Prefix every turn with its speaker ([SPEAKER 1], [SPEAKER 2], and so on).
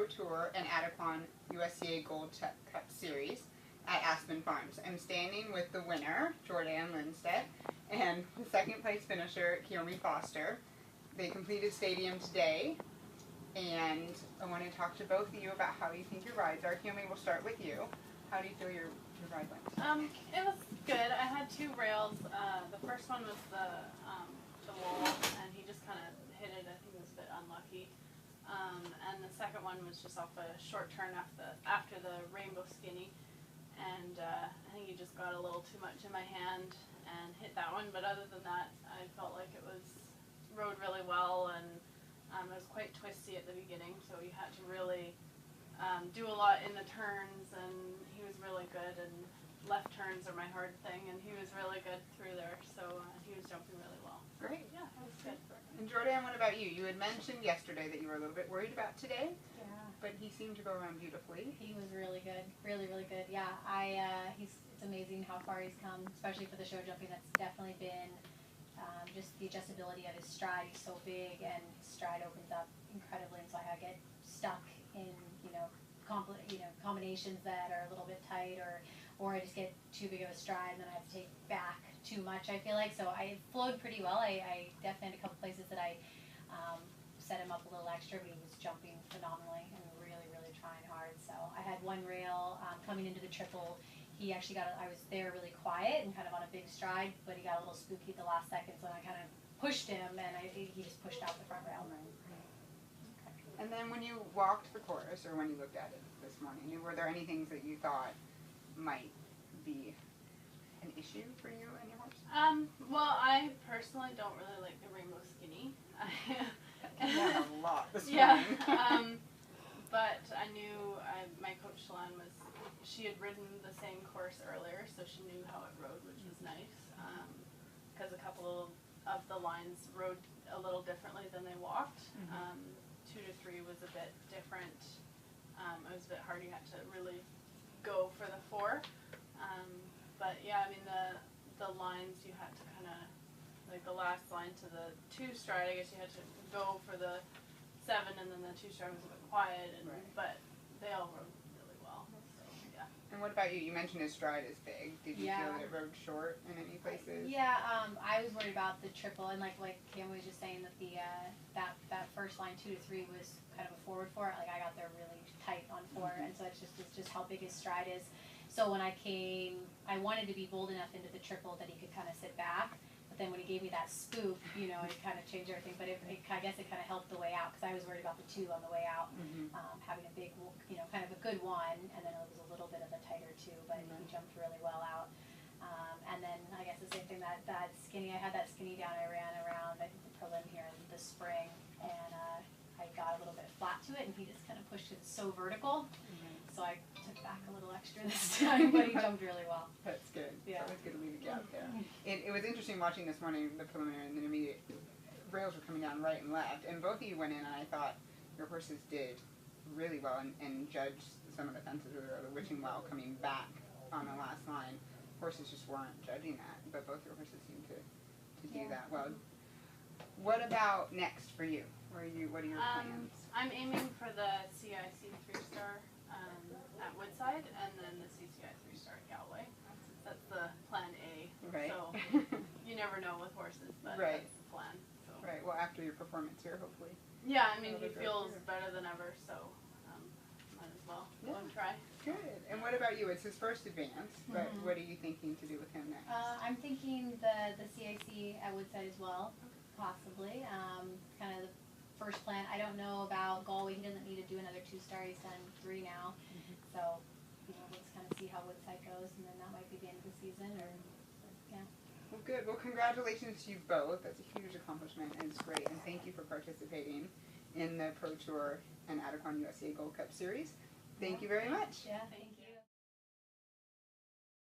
[SPEAKER 1] Pro Tour and Adequan USEA Gold Cup Series at Aspen Farms. I'm standing with the winner, Jordan Linstedt, and the second place finisher, Kiyomi Foster. They completed stadium today, and I want to talk to both of you about how you think your rides are. Kiyomi, we'll start with you. How do you feel your ride went?
[SPEAKER 2] It was good. I had two rails. The first one was the wall, and he just kind of hit it. I think it was a bit unlucky. And the second one was just off a short turn after the rainbow skinny, and I think he just got a little too much in my hand and hit that one. But other than that, I felt like it rode really well, and it was quite twisty at the beginning, so you had to really do a lot in the turns, and he was really good, and left turns are my hard thing, and he was really good through there, so he was jumping really well.
[SPEAKER 1] Great.
[SPEAKER 2] Yeah, that was good.
[SPEAKER 1] And Jordan, what about you? You had mentioned yesterday that you were a little bit worried about today, but he seemed to go around beautifully.
[SPEAKER 3] He was really good, really good. Yeah, it's amazing how far he's come, especially for the show jumping. That's definitely been just the adjustability of his stride. He's so big, and his stride opens up incredibly, and so I get stuck in combinations that are a little bit tight, or I just get too big of a stride, and then I have to take back too much, I feel like. So I flowed pretty well. I definitely had a couple places that I set him up a little extra, but he was jumping phenomenally and really trying hard. So I had one rail coming into the triple. He actually I was there really quiet and kind of on a big stride, but he got a little spooky at the last second, so I kind of pushed him, and he just pushed out the front rail.
[SPEAKER 1] And then when you walked the course, or when you looked at it this morning, were there any things that you thought might be an issue for you and your horse?
[SPEAKER 2] Well, I personally don't really like the rainbow skinny.
[SPEAKER 1] Yeah, a lot this
[SPEAKER 2] morning.
[SPEAKER 1] Yeah.
[SPEAKER 2] But I knew my coach Shannon she had ridden the same course earlier, so she knew how it rode, which was nice. Because a couple of the lines rode a little differently than they walked. 2 to 3 was a bit different. It was a bit hard. You had to really go for the 4. But yeah, I mean the lines you had to kind of, like the last line to the 2 stride, I guess you had to go for the 7, and then the 2 stride was a bit quiet, but they all rode really well. So yeah.
[SPEAKER 1] And what about you? You mentioned his stride is big. Did you feel that it rode short in any places?
[SPEAKER 3] Yeah, I was worried about the triple, and like Cam was just saying that that first line 2 to 3 was kind of a forward 4. Like I got there really tight on 4, and so it's just how big his stride is. So when I came, I wanted to be bold enough into the triple that he could kind of sit back. But then when he gave me that spook, it kind of changed everything. But I guess it kind of helped the way out, because I was worried about the 2 on the way out, having a big, kind of a good 1, and then it was a little bit of a tighter 2, but he jumped really well out. And then I guess the same thing, that skinny, I had that skinny down, I ran around the prelim here in the spring, and I got a little bit flat to it, and he just kind of pushed it so vertical. So I took back a little extra this time, but he jumped really well.
[SPEAKER 1] That's good.
[SPEAKER 3] Yeah.
[SPEAKER 1] It's always good to leave a gap there. It was interesting watching this morning, the preliminary and the intermediate. Rails were coming down right and left, and both of you went in, and I thought your horses did really well and judged some of the fences or the witching well coming back on the last line. Horses just weren't judging that, but both your horses seemed to do that well. What about next for you? What are your plans?
[SPEAKER 2] I'm aiming for the CIC 3-star at Woodside, and then the CCI 3-star at Galway. That's the plan A.
[SPEAKER 1] Right.
[SPEAKER 2] So you never know with horses, but that's the plan. So.
[SPEAKER 1] Right. Well, after your performance here, hopefully.
[SPEAKER 2] Yeah, I mean he feels better than ever, so might as well go and try.
[SPEAKER 3] Good.
[SPEAKER 1] And what about you? It's his first advance, but what are you thinking to do with him next?
[SPEAKER 3] I'm thinking the CIC at Woodside as well, possibly. Kind of the first plan. I don't know about Galway. He doesn't need to do another 2-star. He's done 3 now. So, let's kind of see how Woodside goes, and then that might be the end of the season, yeah.
[SPEAKER 1] Well, good. Well, congratulations to you both. That's a huge accomplishment, and it's great. And thank you for participating in the Pro Tour and Adequan USEA Gold Cup Series. Thank you very much.
[SPEAKER 3] Yeah, thank you.